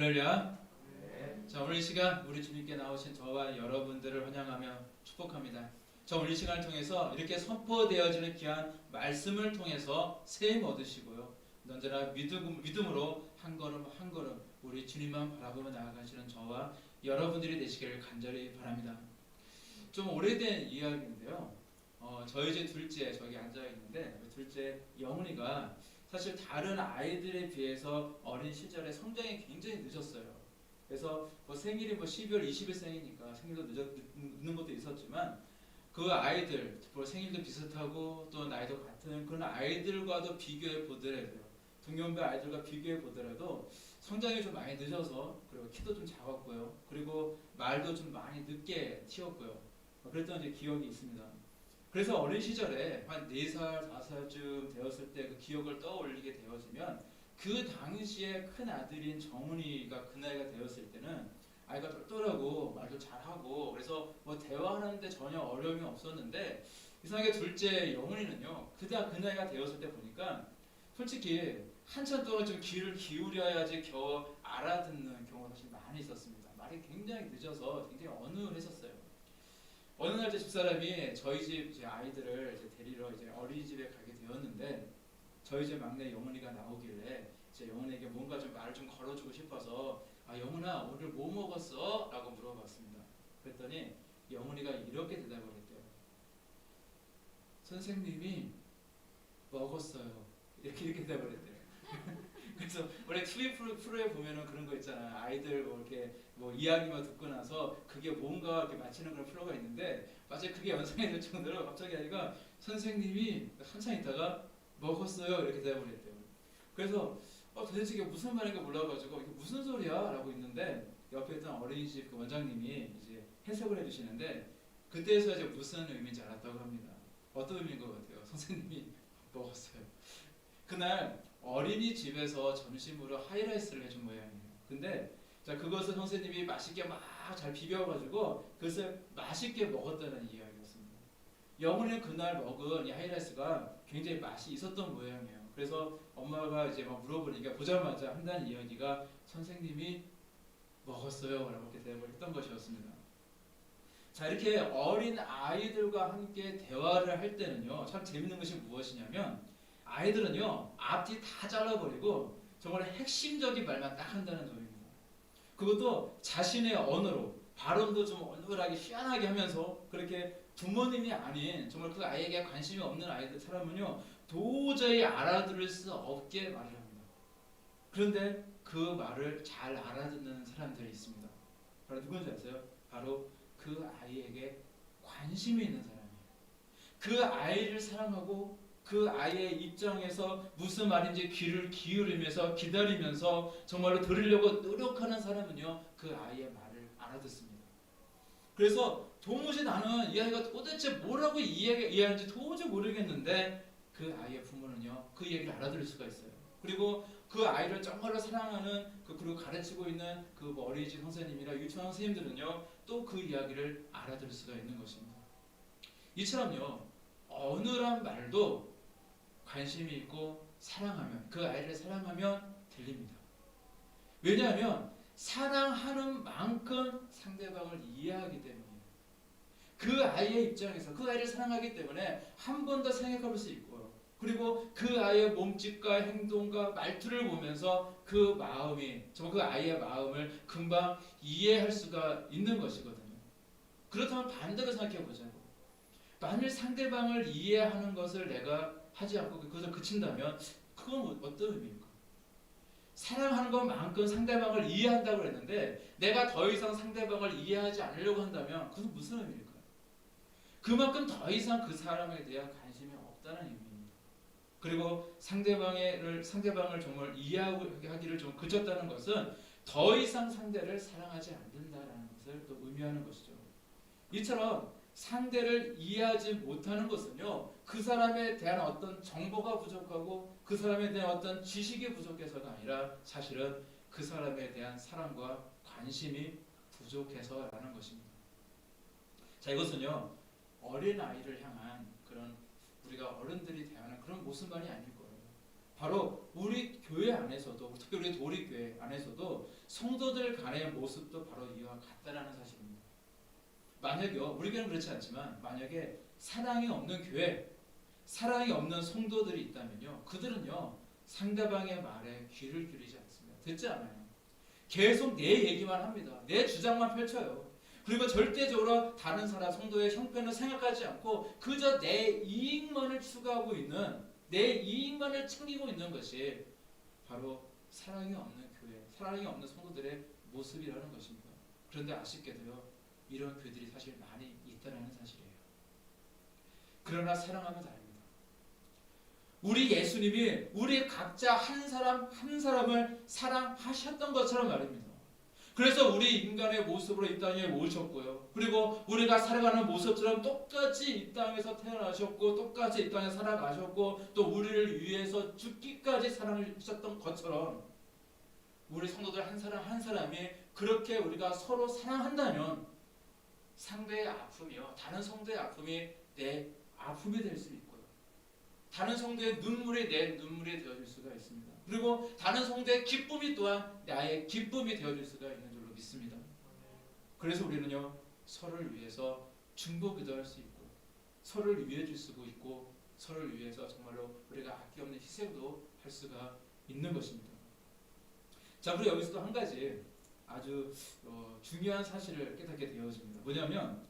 할렐루야. 네. 자, 오늘 이 시간 우리 주님께 나오신 저와 여러분들을 환영하며 축복합니다. 자, 오늘 이 시간을 통해서 이렇게 선포되어지는 귀한 말씀을 통해서 세임 얻으시고요. 언제나 믿음으로 한 걸음 한 걸음 우리 주님만 바라보며 나아가시는 저와 여러분들이 되시기를 간절히 바랍니다. 좀 오래된 이야기인데요. 저희 집 둘째 저기 앉아 있는데 둘째 영훈이가 사실 다른 아이들에 비해서 어린 시절에 성장이 굉장히 늦었어요. 그래서 뭐 생일이 뭐 12월 20일 생이니까 생일도 늦는 것도 있었지만 그 아이들, 뭐 생일도 비슷하고 또 나이도 같은 그런 아이들과도 비교해 보더라도요. 동년배 아이들과 비교해 보더라도 성장이 좀 많이 늦어서 그리고 키도 좀 작았고요. 그리고 말도 좀 많이 늦게 튀었고요. 그랬던 이제 기억이 있습니다. 그래서 어린 시절에 한 4살, 5살쯤 되었을 때 그 기억을 떠올리게 되어지면 그 당시에 큰 아들인 정훈이가 그 나이가 되었을 때는 아이가 똘똘하고 말도 잘하고 그래서 뭐 대화하는데 전혀 어려움이 없었는데 이상하게 둘째 영훈이는요 그 나이가 되었을 때 보니까 솔직히 한참 동안 좀 귀를 기울여야지 겨우 알아듣는 경우가 사실 많이 있었습니다. 말이 굉장히 늦어서 굉장히 어눌했었어요. 어느 날 제 집사람이 저희 집 이제 아이들을 이제 데리러 이제 어린이집에 가게 되었는데 저희 집 막내 영훈이가 나오길래 제 영훈에게 뭔가 좀 말을 좀 걸어주고 싶어서 아 영훈아 오늘 뭐 먹었어? 라고 물어봤습니다. 그랬더니 영훈이가 이렇게 대답을 했대요. 선생님이 먹었어요. 이렇게 대답을 했대요. 그래서 원래 TV 프로에 보면은 그런 거 있잖아요. 아이들 뭐 이렇게 뭐 이야기만 듣고 나서 그게 뭔가 이렇게 맞히는 그런 프로가 있는데 마치 그게 연상이 될 정도로 갑자기 아이가 선생님이 한참 있다가 먹었어요 이렇게 대답을 했대요. 그래서 도대체 이게 무슨 말인가 몰라가지고 이게 무슨 소리야? 라고 있는데 옆에 있던 어린이집 그 원장님이 이제 해석을 해주시는데 그때서 이제 무슨 의미인지 알았다고 합니다. 어떤 의미인 것 같아요? 선생님이 먹었어요. 그날 어린이집에서 점심으로 하이라이스를 해준 모양이에요. 근데 자 그것을 선생님이 맛있게 막 잘 비벼가지고 그것을 맛있게 먹었다는 이야기였습니다. 영훈이는 그날 먹은 이 하이라이스가 굉장히 맛이 있었던 모양이에요. 그래서 엄마가 이제 막 물어보니까 보자마자 한다는 이야기가 선생님이 먹었어요 라고 이렇게 대답을 했던 것이었습니다. 자 이렇게 어린 아이들과 함께 대화를 할 때는요 참 재밌는 것이 무엇이냐면 아이들은요 앞뒤 다 잘라버리고 정말 핵심적인 말만 딱 한다는 점입니다. 그것도 자신의 언어로 발음도 좀 어눌하게 희한하게 하면서 그렇게 부모님이 아닌 정말 그 아이에게 관심이 없는 아이들 사람은요 도저히 알아들을 수 없게 말을 합니다. 그런데 그 말을 잘 알아듣는 사람들이 있습니다. 바로 누군지 아세요? 바로 그 아이에게 관심이 있는 사람이에요. 그 아이를 사랑하고 그 아이의 입장에서 무슨 말인지 귀를 기울이면서 기다리면서 정말로 들으려고 노력하는 사람은요 그 아이의 말을 알아듣습니다. 그래서 도무지 나는 이 아이가 도대체 뭐라고 이해하는지 도저히 모르겠는데 그 아이의 부모는요 그 얘기를 알아들을 수가 있어요. 그리고 그 아이를 정말로 사랑하는 그리고 가르치고 있는 그 어린이집 선생님이나 유치원 선생님들은요 또 그 이야기를 알아들을 수가 있는 것입니다. 이처럼요 어느한 말도 관심이 있고 사랑하면 그 아이를 사랑하면 들립니다. 왜냐하면 사랑하는 만큼 상대방을 이해하기 때문이에요. 그 아이의 입장에서 그 아이를 사랑하기 때문에 한 번 더 생각해볼 수 있고요. 그리고 그 아이의 몸짓과 행동과 말투를 보면서 그 마음이 정말 그 아이의 마음을 금방 이해할 수가 있는 것이거든요. 그렇다면 반대로 생각해 보자고. 만일 상대방을 이해하는 것을 내가 하지 않고 그것을 그친다면 그건 어떤 의미일까? 사랑하는 것만큼 상대방을 이해한다고 했는데 내가 더 이상 상대방을 이해하지 않으려고 한다면 그건 무슨 의미일까요? 그만큼 더 이상 그 사람에 대한 관심이 없다는 의미입니다. 그리고 상대방을 정말 이해하기를 좀 그쳤다는 것은 더 이상 상대를 사랑하지 않는다라는 것을 또 의미하는 것이죠. 이처럼 상대를 이해하지 못하는 것은요 그 사람에 대한 어떤 정보가 부족하고 그 사람에 대한 어떤 지식이 부족해서가 아니라 사실은 그 사람에 대한 사랑과 관심이 부족해서라는 것입니다. 자 이것은요 어린 아이를 향한 그런 우리가 어른들이 대하는 그런 모습만이 아닐 거예요. 바로 우리 교회 안에서도, 특히 우리 도립교회 안에서도 성도들 간의 모습도 바로 이와 같다라는 사실입니다. 만약요, 우리 교회는 그렇지 않지만 만약에 사랑이 없는 교회, 사랑이 없는 성도들이 있다면요, 그들은요 상대방의 말에 귀를 기울이지 않습니다. 듣지 않아요. 계속 내 얘기만 합니다. 내 주장만 펼쳐요. 그리고 절대적으로 다른 사람 성도의 형편을 생각하지 않고 그저 내 이익만을 추구하고 있는, 내 이익만을 챙기고 있는 것이 바로 사랑이 없는 교회, 사랑이 없는 성도들의 모습이라는 것입니다. 그런데 아쉽게도요, 이런 교회들이 사실 많이 있다는 사실이에요. 그러나 사랑하면 다릅니다. 우리 예수님이 우리 각자 한 사람 한 사람을 사랑하셨던 것처럼 말입니다. 그래서 우리 인간의 모습으로 이 땅에 오셨고요. 그리고 우리가 살아가는 모습처럼 똑같이 이 땅에서 태어나셨고 똑같이 이 땅에 살아가셨고 또 우리를 위해서 죽기까지 사랑하셨던 것처럼 우리 성도들 한 사람 한 사람이 그렇게 우리가 서로 사랑한다면 상대의 아픔이요, 다른 성도의 아픔이 내 아픔이 될 수 있고요, 다른 성도의 눈물이 내 눈물이 되어질 수가 있습니다. 그리고 다른 성도의 기쁨이 또한 나의 기쁨이 되어질 수가 있는 줄로 믿습니다. 그래서 우리는요, 서로를 위해서 중보기도 할 수 있고 서로를 위해 줄 수도 있고 서로를 위해서 정말로 우리가 아낌없는 희생도 할 수가 있는 것입니다. 자, 그리고 여기서도 한 가지 아주 중요한 사실을 깨닫게 되어집니다. 뭐냐면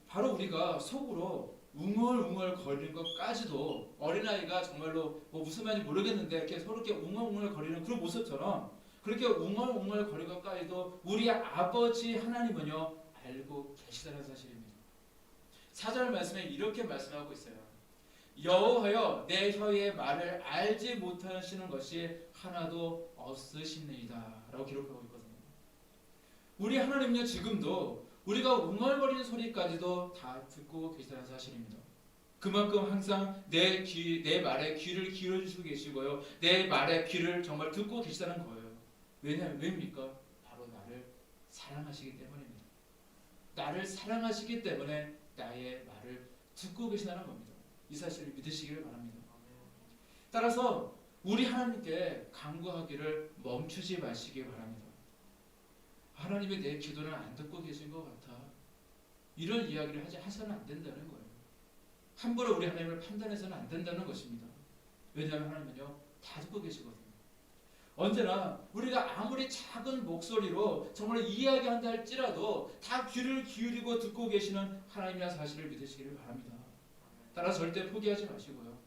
바로 우리가 속으로 웅얼웅얼 거리는 것까지도 어린아이가 정말로 무슨 말인지 모르겠는데 이렇게 서로 이렇게 웅얼웅얼 거리는 그런 모습처럼 그렇게 웅얼웅얼 거리는 것까지도 우리 아버지 하나님은요 알고 계시다는 사실입니다. 4절 말씀에 이렇게 말씀하고 있어요. 여호와여 내 혀의 말을 알지 못하시는 것이 하나도 없으시니이다 라고 기록하고 있거든요. 우리 하나님은요 지금도 우리가 웅얼거리는 소리까지도 다 듣고 계시다는 사실입니다. 그만큼 항상 내 말에 귀를 기울여주시고 계시고요, 내 말에 귀를 정말 듣고 계시다는 거예요. 왜입니까? 바로 나를 사랑하시기 때문입니다. 나를 사랑하시기 때문에 나의 말을 듣고 계시다는 겁니다. 이 사실을 믿으시기를 바랍니다. 따라서 우리 하나님께 간구하기를 멈추지 마시기 바랍니다. 하나님이 내 기도를 안 듣고 계신 것 같아, 이런 이야기를 하셔는 안 된다는 거예요. 함부로 우리 하나님을 판단해서는 안 된다는 것입니다. 왜냐하면 하나님은요 다 듣고 계시거든요. 언제나 우리가 아무리 작은 목소리로 정말 이야기한다 할지라도 다 귀를 기울이고 듣고 계시는 하나님이라는 사실을 믿으시기를 바랍니다. 따라서 절대 포기하지 마시고요,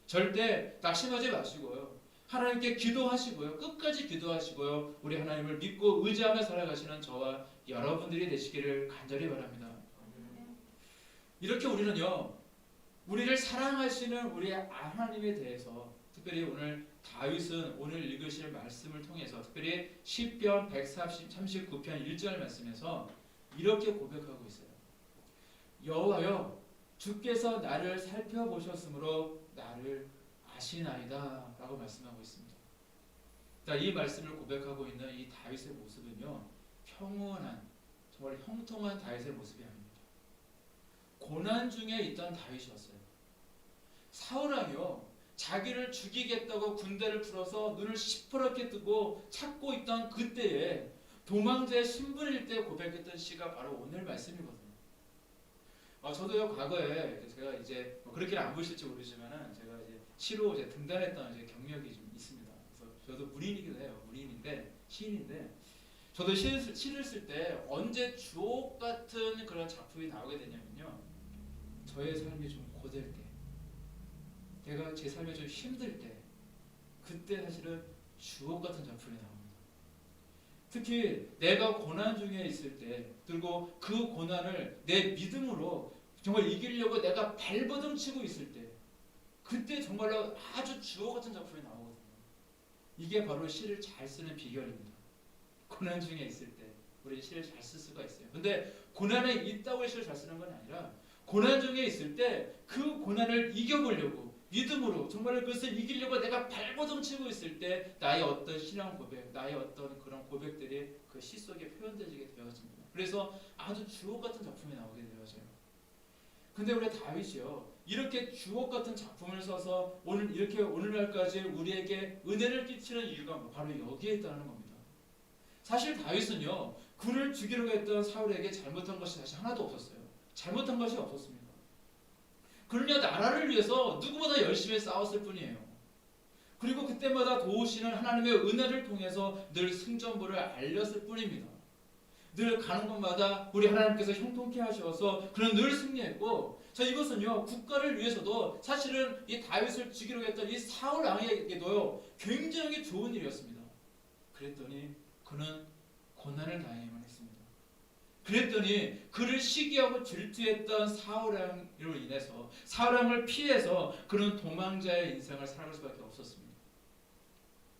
절대 낙심하지 마시고요, 하나님께 기도하시고요, 끝까지 기도하시고요, 우리 하나님을 믿고 의지하며 살아가시는 저와 여러분들이 되시기를 간절히 바랍니다. 이렇게 우리는요 우리를 사랑하시는 우리 하나님에 대해서 특별히 오늘 다윗은 오늘 읽으실 말씀을 통해서 특별히 시편 139편 1절 말씀에서 이렇게 고백하고 있어요. 여호와여 주께서 나를 살펴보셨으므로 나를 아시나이다 라고 말씀하고 있습니다. 자, 이 말씀을 고백하고 있는 이 다윗의 모습은요 평온한 정말 형통한 다윗의 모습이 아닙니다. 고난 중에 있던 다윗이었어요. 사울왕이요 자기를 죽이겠다고 군대를 풀어서 눈을 시퍼렇게 뜨고 찾고 있던 그때에 도망자의 신분일 때 고백했던 시가 바로 오늘 말씀이거든요. 저도요 과거에 제가 이제 그렇게 안 보실지 모르지만은 제가 이제 시로 이제 등단했던 이제 경력이 좀 있습니다. 그래서 저도 무린이기도 해요. 무린인데 시인인데 저도 시를 쓸 때 언제 주옥 같은 그런 작품이 나오게 되냐면요, 저의 삶이 좀 고될 때, 내가 제 삶이 좀 힘들 때, 그때 사실은 주옥 같은 작품이 나옵니다. 특히 내가 고난 중에 있을 때, 그리고 그 고난을 내 믿음으로 정말 이기려고 내가 발버둥 치고 있을 때, 그때 정말로 아주 주옥 같은 작품이 나오거든요. 이게 바로 시를 잘 쓰는 비결입니다. 고난 중에 있을 때 우리 시를 잘 쓸 수가 있어요. 근데 고난에 있다고 시를 잘 쓰는 건 아니라 고난 중에 있을 때 그 고난을 이겨보려고 믿음으로 정말 그것을 이기려고 내가 발버둥 치고 있을 때 나의 어떤 신앙 고백, 나의 어떤 그런 고백들이 그 시 속에 표현되게 되어집니다. 그래서 아주 주옥 같은 작품이 나오게 되어져요. 근데 우리 다윗이요, 이렇게 주옥 같은 작품을 써서 오늘 이렇게 오늘날까지 우리에게 은혜를 끼치는 이유가 바로 여기에 있다는 겁니다. 사실 다윗은요, 그를 죽이려고 했던 사울에게 잘못한 것이 사실 하나도 없었어요. 잘못한 것이 없었습니다. 그는요, 나라를 위해서 누구보다 열심히 싸웠을 뿐이에요. 그리고 그때마다 도우시는 하나님의 은혜를 통해서 늘 승전보를 알렸을 뿐입니다. 늘 가는 곳마다 우리 하나님께서 형통케 하셔서 그는 늘 승리했고, 자, 이것은요, 국가를 위해서도 사실은 이 다윗을 죽이려고 했던 이 사울 왕에게도요, 굉장히 좋은 일이었습니다. 그랬더니 그는 고난을 당해야만 했습니다. 그랬더니 그를 시기하고 질투했던 사울 왕으로 인해서, 사울 왕을 피해서 그는 도망자의 인생을 살아갈 수밖에 없었습니다.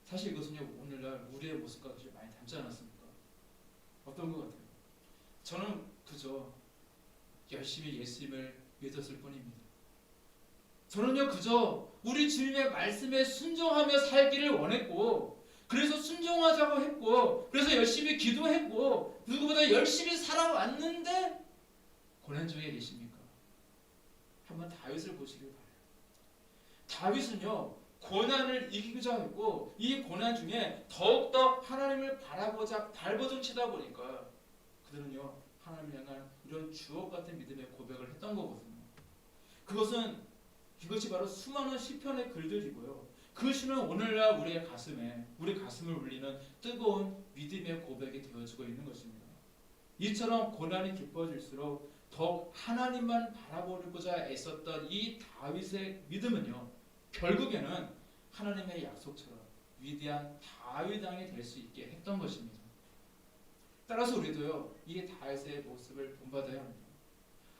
사실 이것은요, 오늘날 우리의 모습과 많이 닮지 않았습니까? 어떤 것 같아요? 저는 그저 열심히 예수님을 믿었을 뿐입니다. 저는요, 그저 우리 주님의 말씀에 순종하며 살기를 원했고, 그래서 순종하자고 했고, 그래서 열심히 기도했고, 누구보다 열심히 살아왔는데 고난 중에 계십니까? 한번 다윗을 보시길 바라요. 다윗은요, 고난을 이기고자 했고, 이 고난 중에 더욱더 하나님을 바라보자 발버둥치다 보니까 그들은요, 하나님을 향한 이런 주옥 같은 믿음의 고백을 했던 거거든요. 이것이 바로 수많은 시편의 글들이고요, 그 시는 오늘날 우리 가슴을 울리는 뜨거운 믿음의 고백이 되어지고 있는 것입니다. 이처럼 고난이 깊어질수록 더욱 하나님만 바라보고자 애썼던 이 다윗의 믿음은요, 결국에는 하나님의 약속처럼 위대한 다윗 왕이 될 수 있게 했던 것입니다. 따라서 우리도요, 이 다윗의 모습을 본받아야 합니다.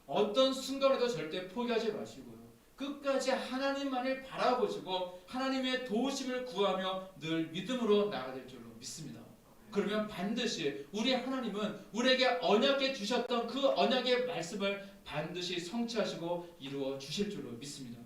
어떤 순간에도 절대 포기하지 마시고요, 끝까지 하나님만을 바라보시고 하나님의 도우심을 구하며 늘 믿음으로 나아가야 될 줄로 믿습니다. 그러면 반드시 우리 하나님은 우리에게 언약해 주셨던 그 언약의 말씀을 반드시 성취하시고 이루어 주실 줄로 믿습니다.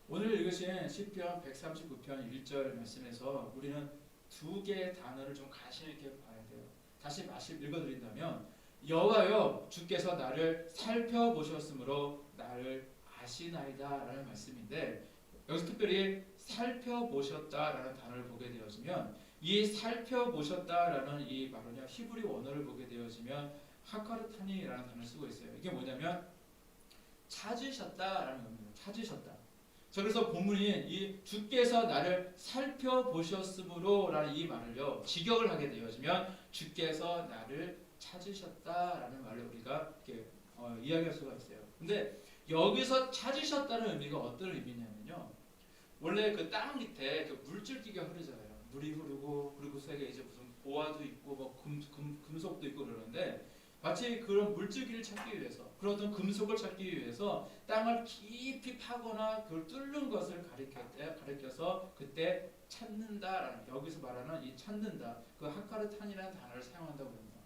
오늘 읽으신 시편 139편 1절 말씀에서 우리는 두 개의 단어를 좀 관심 있게 봐야 돼요. 다시 읽어드린다면, 여호와여 주께서 나를 살펴보셨으므로 나를 아시나이다 라는 말씀인데, 여기서 특별히 살펴보셨다라는 단어를 보게 되어지면, 이 살펴보셨다라는 이 말은요, 히브리 원어를 보게 되어지면 하카르타니라는 단어를 쓰고 있어요. 이게 뭐냐면 찾으셨다라는 겁니다. 찾으셨다. 자, 그래서 본문이 이 주께서 나를 살펴보셨으므로라는 이 말을요, 직역을 하게 되어지면 주께서 나를 찾으셨다라는 말을 우리가 이렇게 이야기할 수가 있어요. 근데 여기서 찾으셨다는 의미가 어떤 의미냐면요, 원래 그 땅 밑에 그 물줄기가 흐르잖아요. 물이 흐르고, 그리고 세계 이제 무슨 보화도 있고 뭐 금속도 있고 그러는데, 마치 그런 물줄기를 찾기 위해서, 그런 어떤 금속을 찾기 위해서 땅을 깊이 파거나 그걸 뚫는 것을 가리켜서 그때 찾는다라는, 여기서 말하는 이 찾는다, 그 하카르탄이라는 단어를 사용한다고 합니다.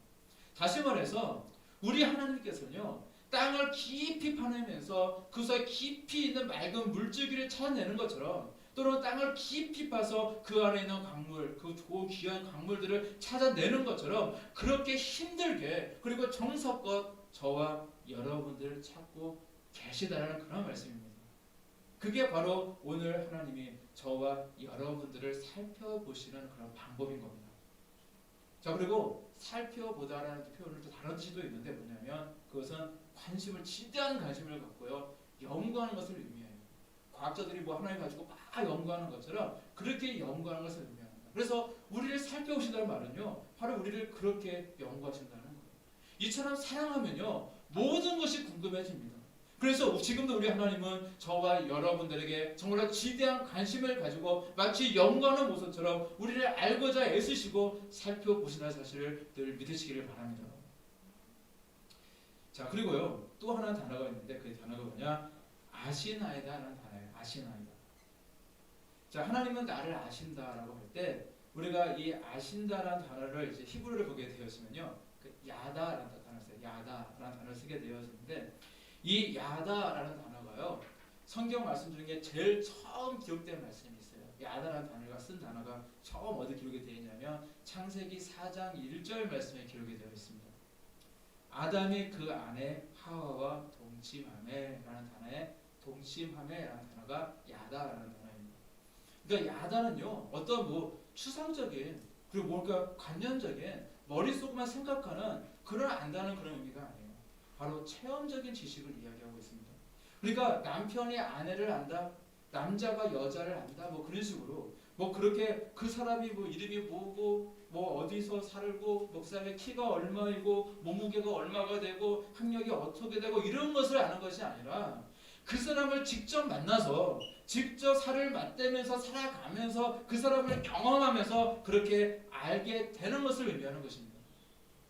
다시 말해서 우리 하나님께서는요, 땅을 깊이 파내면서 그 사이 깊이 있는 맑은 물줄기를 찾아내는 것처럼, 또는 땅을 깊이 파서 그 안에 있는 광물, 그 귀한 광물들을 찾아내는 것처럼 그렇게 힘들게 그리고 정성껏 저와 여러분들을 찾고 계시다라는 그런 말씀입니다. 그게 바로 오늘 하나님이 저와 여러분들을 살펴보시는 그런 방법인 겁니다. 자, 그리고 살펴보다라는 표현을 또 다른 뜻도 있는데, 뭐냐면 그것은 지대한 관심을 갖고요, 연구하는 것을 의미해요. 과학자들이 뭐 하나님 가지고 막 연구하는 것처럼 그렇게 연구하는 것을 의미합니다. 그래서 우리를 살펴보신다는 말은요, 바로 우리를 그렇게 연구하신다는 거예요. 이처럼 사랑하면요, 모든 것이 궁금해집니다. 그래서 지금도 우리 하나님은 저와 여러분들에게 정말 지대한 관심을 가지고 마치 연구하는 모습처럼 우리를 알고자 애쓰시고 살펴보신다는 사실을 늘 믿으시기를 바랍니다. 자, 그리고요, 또 하나 단어가 있는데, 그 단어가 뭐냐? 아시나이다라는 단어예요. 아시나이다. 자, 하나님은 나를 아신다라고 할 때, 우리가 이 아신다라는 단어를 이제 히브리를 보게 되었으면요, 그 야다라는 단어를 써요. 야다라는 단어를 쓰게 되었는데, 이 야다라는 단어가요, 성경 말씀 중에 제일 처음 기록된 말씀이 있어요. 야다라는 단어가 쓴 단어가 처음 어디 기록이 되어 있냐면 창세기 4장 1절 말씀에 기록이 되어 있습니다. 아담이 그 안에 하와와 동침함에라는 단어에 동침함에라는 단어가 야다라는 단어입니다. 그러니까 야다는요 어떤 뭐 추상적인 그리고 뭔가 관념적인 머릿속만 생각하는 그런 안다는 그런 의미가 아니에요. 바로 체험적인 지식을 이야기하고 있습니다. 그러니까 남편이 아내를 안다, 남자가 여자를 안다, 뭐 그런 식으로 뭐 그렇게 그 사람이 뭐 이름이 뭐고 뭐 어디서 살고 뭐 그 사람의 키가 얼마이고 몸무게가 얼마가 되고 학력이 어떻게 되고 이런 것을 아는 것이 아니라 그 사람을 직접 만나서 직접 살을 맞대면서 살아가면서 그 사람을 경험하면서 그렇게 알게 되는 것을 의미하는 것입니다.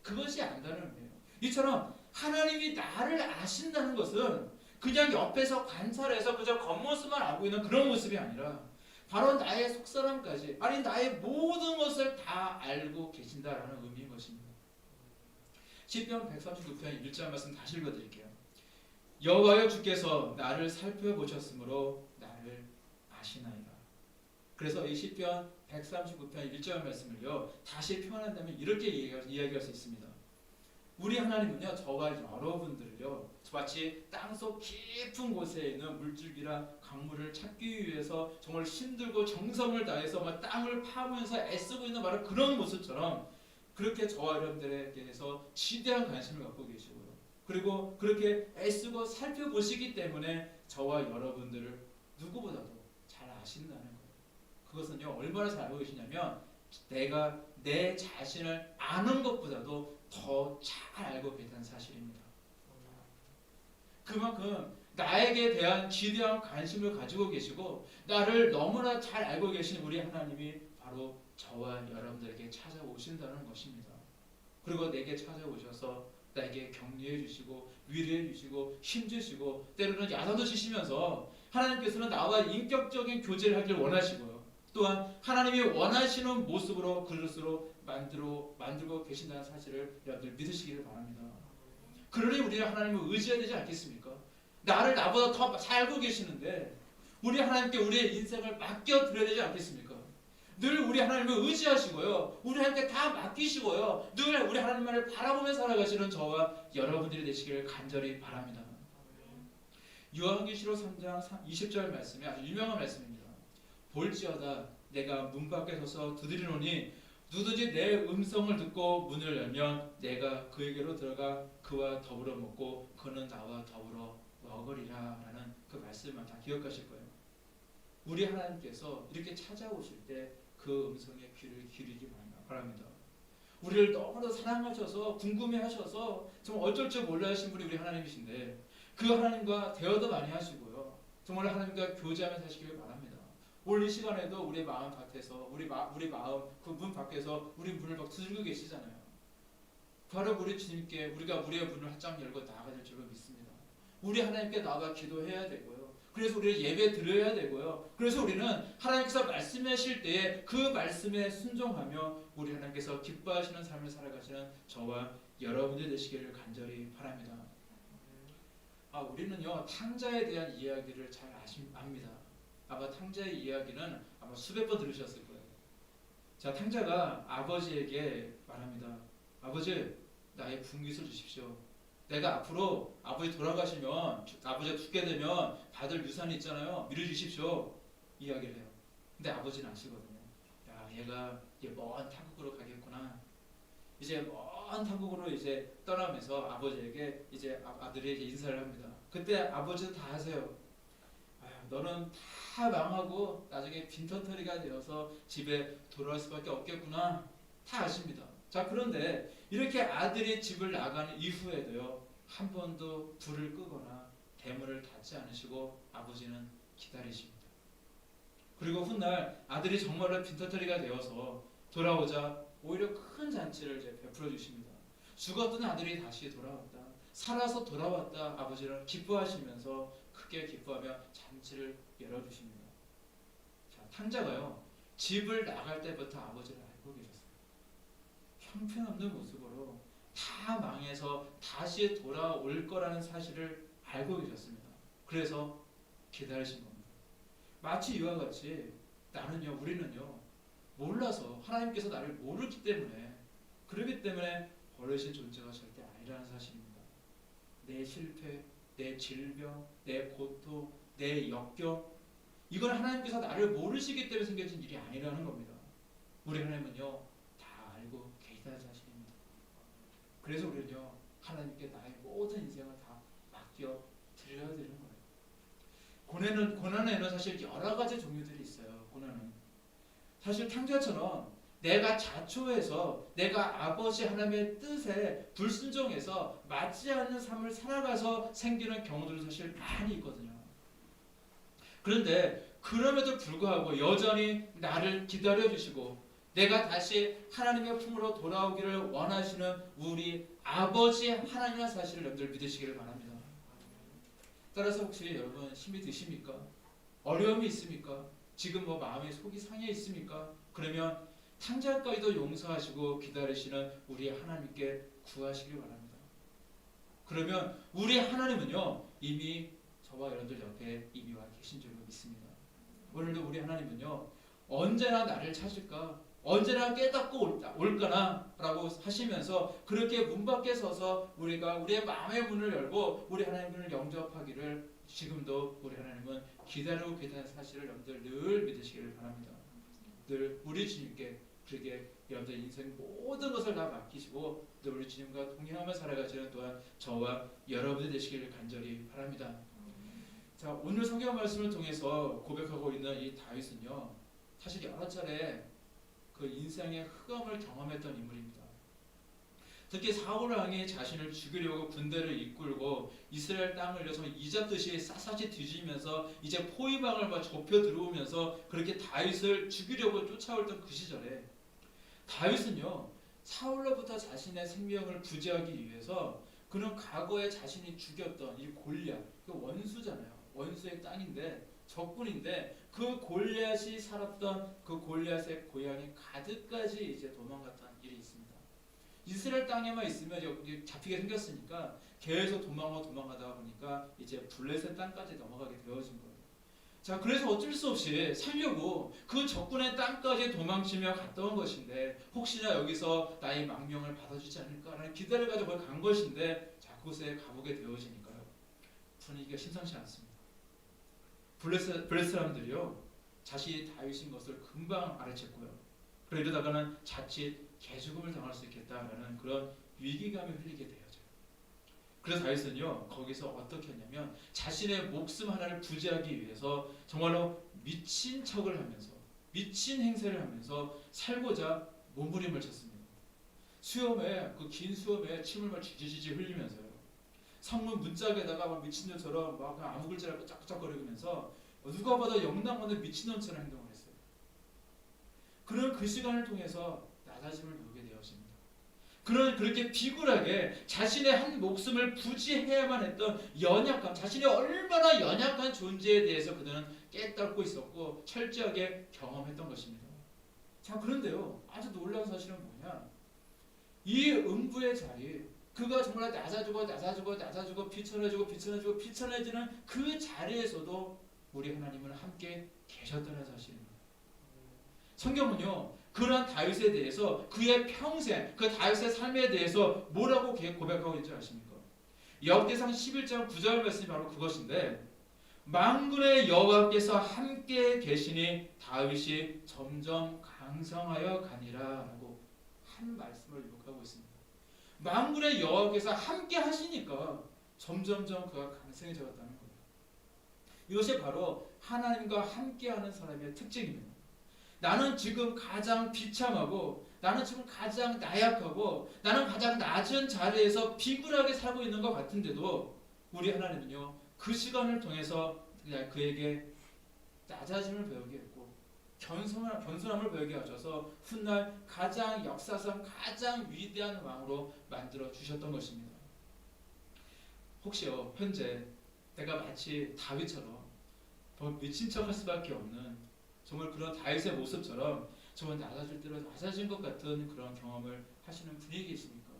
그것이 안다는 의미예요. 이처럼 하나님이 나를 아신다는 것은 그냥 옆에서 관찰해서 그저 겉모습만 알고 있는 그런 모습이 아니라 바로 나의 속사람까지 아니 나의 모든 것을 다 알고 계신다라는 의미인 것입니다. 시편 139편 1절 말씀 다시 읽어드릴게요. 여호와여 주께서 나를 살펴보셨으므로 나를 아시나이다. 그래서 이 시편 139편 1절 말씀을요 다시 표현한다면 이렇게 이야기할 수 있습니다. 우리 하나님은요 저와 여러분들을요 마치 땅속 깊은 곳에 있는 물줄기나 강물을 찾기 위해서 정말 힘들고 정성을 다해서 막 땅을 파면서 애쓰고 있는 바로 그런 모습처럼 그렇게 저와 여러분들에 대해서 지대한 관심을 갖고 계시고요. 그리고 그렇게 애쓰고 살펴보시기 때문에 저와 여러분들을 누구보다도 잘 아신다는 거예요. 그것은요 얼마나 잘 알고 계시냐면 내가 내 자신을 아는 것보다도 더 잘 알고 계시다는 사실입니다. 그만큼 나에게 대한 지대한 관심을 가지고 계시고 나를 너무나 잘 알고 계신 우리 하나님이 바로 저와 여러분들에게 찾아오신다는 것입니다. 그리고 내게 찾아오셔서 나에게 격려해 주시고 위로해 주시고 힘 주시고 때로는 야단도 치시면서 하나님께서는 나와 인격적인 교제를 하길 원하시고요. 또한 하나님이 원하시는 모습으로 그릇으로 만들고 계신다는 사실을 여러분들 믿으시기를 바랍니다. 그러니 우리는 하나님을 의지해야 되지 않겠습니까? 나를 나보다 더 잘 알고 계시는데 우리 하나님께 우리의 인생을 맡겨드려야 되지 않겠습니까? 늘 우리 하나님을 의지하시고요. 우리 하나님께 다 맡기시고요. 늘 우리 하나님만을 바라보며 살아가시는 저와 여러분들이 되시기를 간절히 바랍니다. 요한계시록 3장 20절 말씀이 아주 유명한 말씀입니다. 볼지어다 내가 문 밖에 서서 두드리노니 누구든지 내 음성을 듣고 문을 열면 내가 그에게로 들어가 그와 더불어 먹고 그는 나와 더불어 먹으리라 라는 그 말씀을 다 기억하실 거예요. 우리 하나님께서 이렇게 찾아오실 때 그 음성에 귀를 기울이기 바랍니다. 우리를 너무나 사랑하셔서 궁금해하셔서 정말 어쩔 줄 몰라 하신 분이 우리 하나님이신데 그 하나님과 대화도 많이 하시고요. 정말 하나님과 교제하며 사시길 바랍니다. 오늘 이 시간에도 우리 마음 밭에서 우리 마음 그 문 밖에서 우리 문을 막 두들고 계시잖아요. 바로 우리 주님께 우리가 우리의 문을 활짝 열고 나아가야 될 줄로 믿습니다. 우리 하나님께 나아가 기도해야 되고요. 그래서 우리는 예배 드려야 되고요. 그래서 우리는 하나님께서 말씀하실 때에 그 말씀에 순종하며 우리 하나님께서 기뻐하시는 삶을 살아가시는 저와 여러분들 되시기를 간절히 바랍니다. 우리는요 탕자에 대한 이야기를 잘 압니다. 아마 탕자의 이야기는 아마 수백 번 들으셨을 거예요. 자, 탕자가 아버지에게 말합니다. 아버지, 나의 분깃을 주십시오. 내가 앞으로 아버지 돌아가시면 아버지가 죽게 되면 받을 유산이 있잖아요. 미뤄주십시오. 이야기를 해요. 근데 아버지는 아시거든요. 야, 얘가 이제 먼 타국으로 가겠구나. 이제 먼 타국으로 이제 떠나면서 아버지에게 이제 아들에게 인사를 합니다. 그때 아버지는 다 아세요. 너는 다 망하고 나중에 빈털터리가 되어서 집에 돌아올 수밖에 없겠구나. 다 아십니다. 자, 그런데 이렇게 아들이 집을 나가는 이후에도요 한 번도 불을 끄거나 대문을 닫지 않으시고 아버지는 기다리십니다. 그리고 훗날 아들이 정말로 빈털터리가 되어서 돌아오자 오히려 큰 잔치를 이제 베풀어 주십니다. 죽었던 아들이 다시 돌아왔다. 살아서 돌아왔다. 아버지는 기뻐하시면서 크게 기뻐하며 잔치를 열어주십니다. 자, 탕자가요 집을 나갈 때부터 아버지를 알고 계셨어요. 형편없는 모습으로 다 망해서 다시 돌아올 거라는 사실을 알고 계셨습니다. 그래서 기다리신 겁니다. 마치 이와 같이 우리는요 몰라서 하나님께서 나를 모르기 때문에 그렇기 때문에 버릇의 존재가 절대 아니라는 사실입니다. 내 실패, 내 질병, 내 고통, 내 역경, 이건 하나님께서 나를 모르시기 때문에 생겨진 일이 아니라는 겁니다. 우리 하나님은요 다 알고 계시다는 사실입니다. 그래서 우리는요 하나님께 나의 모든 인생을 다 맡겨 드려야 되는 거예요. 고난에는 사실 여러 가지 종류들이 있어요. 고난은 사실 탕자처럼 내가 자초해서 내가 아버지 하나님의 뜻에 불순종해서 맞지 않는 삶을 살아가서 생기는 경우들도 사실 많이 있거든요. 그런데 그럼에도 불구하고 여전히 나를 기다려주시고 내가 다시 하나님의 품으로 돌아오기를 원하시는 우리 아버지 하나님의 사실을 여러분들 믿으시기를 바랍니다. 따라서 혹시 여러분 힘이 드십니까? 어려움이 있습니까? 지금 뭐 마음에 속이 상해 있습니까? 그러면 탕자까지도 용서하시고 기다리시는 우리 하나님께 구하시길 바랍니다. 그러면 우리 하나님은요 이미 저와 여러분들 옆에 이미 와 계신 줄로 믿습니다. 오늘도 우리 하나님은요 언제나 나를 찾을까, 언제나 깨닫고 올까나 라고 하시면서 그렇게 문 밖에 서서 우리가 우리의 마음의 문을 열고 우리 하나님을 영접하기를 지금도 우리 하나님은 기다리고 계시다는 사실을 여러분들 늘 믿으시기를 바랍니다. 늘 우리 주님께 그렇게 여러분들 인생 모든 것을 다 맡기시고 늘 우리 주님과 동행하며 살아가시는 또한 저와 여러분이 되시기를 간절히 바랍니다. 자, 오늘 성경 말씀을 통해서 고백하고 있는 이 다윗은요 사실 여러 차례 그 인생의 흑암을 경험했던 인물입니다. 특히 사울 왕이 자신을 죽이려고 군대를 이끌고 이스라엘 땅을 여서 이잡듯이 샅샅이 뒤지면서 이제 포위방을 막 좁혀 들어오면서 그렇게 다윗을 죽이려고 쫓아오던 그 시절에 다윗은요 사울로부터 자신의 생명을 구제하기 위해서 그는 과거에 자신이 죽였던 이 골리앗, 그 원수잖아요. 원수의 땅인데 적군인데 그 골리앗이 살았던 그 골리앗의 고향이 가드까지 이제 도망갔던 일이 있습니다. 이스라엘 땅에만 있으면 잡히게 생겼으니까 계속 도망가다 보니까 이제 블레셋 땅까지 넘어가게 되어진 거예요. 자, 그래서 어쩔 수 없이 살려고 그 적군의 땅까지 도망치며 갔다 온 것인데 혹시나 여기서 나의 망명을 받아주지 않을까라는 기대를 가지고 간 것인데 자, 그곳에 가보게 되어지니까요. 분위기가 심상치 않습니다. 블레셋 사람들이요 자신이 다윗인 것을 금방 알아챘고요. 이러다가는 자칫 개죽음을 당할 수 있겠다라는 그런 위기감이 흘리게 되어져요. 그래서 다윗은요 거기서 어떻게 했냐면 자신의 목숨 하나를 구제하기 위해서 정말로 미친 척을 하면서 미친 행세를 하면서 살고자 몸부림을 쳤습니다. 수염에 그 긴 수염에 침을 막 지지지 흘리면서요. 성문 문짝에다가 막 미친년처럼 막 아무 글자를 알고 짝짝거리면서 누가 봐도 영락없는 미친년처럼 행동을 했어요. 그런 그 시간을 통해서 낮아짐을 배우게 되었습니다. 그렇게 비굴하게 자신의 한 목숨을 부지해야만 했던 연약함, 자신이 얼마나 연약한 존재에 대해서 그들은 깨닫고 있었고 철저하게 경험했던 것입니다. 자, 그런데요 아주 놀라운 사실은 뭐냐, 이 음부의 자리, 그가 정말 낮아지고 비천해지는 그 자리에서도 우리 하나님은 함께 계셨다는 사실입니다. 성경은요 그러한 다윗에 대해서 그의 평생, 그 다윗의 삶에 대해서 뭐라고 고백하고 있는지 아십니까? 역대상 11장 9절 말씀이 바로 그것인데 만군의 여호와께서 함께 계시니 다윗이 점점 강성하여 가니라 라고 한 말씀을 기록하고 있습니다. 만군의 여호와께서 함께 하시니까 점점점 그가 강성해졌다는 거예요. 이것이 바로 하나님과 함께하는 사람의 특징입니다. 나는 지금 가장 비참하고 나는 지금 가장 나약하고 나는 가장 낮은 자리에서 비굴하게 살고 있는 것 같은데도 우리 하나님은요 그 시간을 통해서 그에게 낮아짐을 배우게 했고 겸손함을 배우게 하셔서 훗날 가장 역사상 가장 위대한 왕으로 만들어 주셨던 것입니다. 혹시요 현재 내가 마치 다윗처럼 더 미친 척할 수밖에 없는 정말 그런 다윗의 모습처럼 정말 낮아질 대로 낮아진 것 같은 그런 경험을 하시는 분이 계십니까?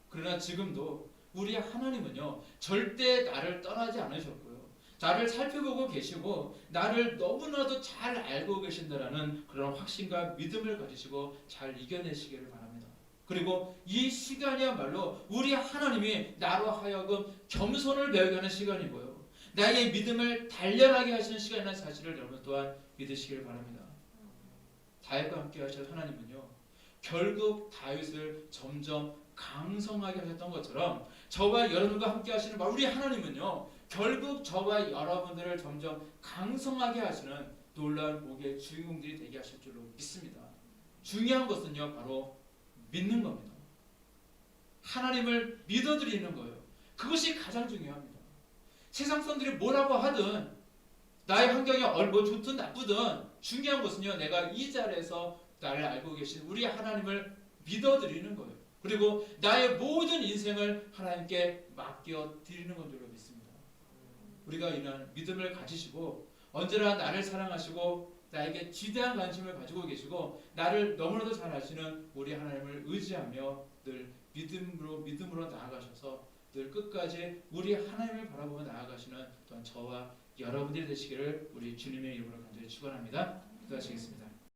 그러나 지금도 우리 하나님은요 절대 나를 떠나지 않으셨고요 나를 살펴보고 계시고 나를 너무나도 잘 알고 계신다라는 그런 확신과 믿음을 가지시고 잘 이겨내시기를 바랍니다. 그리고 이 시간이야말로 우리 하나님이 나로 하여금 겸손을 배우게 하는 시간이고요. 나의 믿음을 단련하게 하시는 시간이라는 사실을 여러분 또한 믿으시길 바랍니다. 다윗과 함께 하실 하나님은요, 결국 다윗을 점점 강성하게 하셨던 것처럼 저와 여러분과 함께 하시는 우리 하나님은요, 결국 저와 여러분들을 점점 강성하게 하시는 놀라운 복의 주인공들이 되게 하실 줄로 믿습니다. 중요한 것은요, 바로 믿는 겁니다. 하나님을 믿어드리는 거예요. 그것이 가장 중요합니다. 세상 사람들이 뭐라고 하든 나의 환경이 뭐 좋든 나쁘든 중요한 것은요, 내가 이 자리에서 나를 알고 계신 우리 하나님을 믿어드리는 거예요. 그리고 나의 모든 인생을 하나님께 맡겨드리는 건 줄로 믿습니다. 우리가 이런 믿음을 가지시고 언제나 나를 사랑하시고 나에게 지대한 관심을 가지고 계시고 나를 너무나도 잘 아시는 우리 하나님을 의지하며 늘 믿음으로 나아가셔서 늘 끝까지 우리 하나님을 바라보며 나아가시는 또한 저와 여러분들이 되시기를 우리 주님의 이름으로 간절히 축원합니다. 기도하시겠습니다.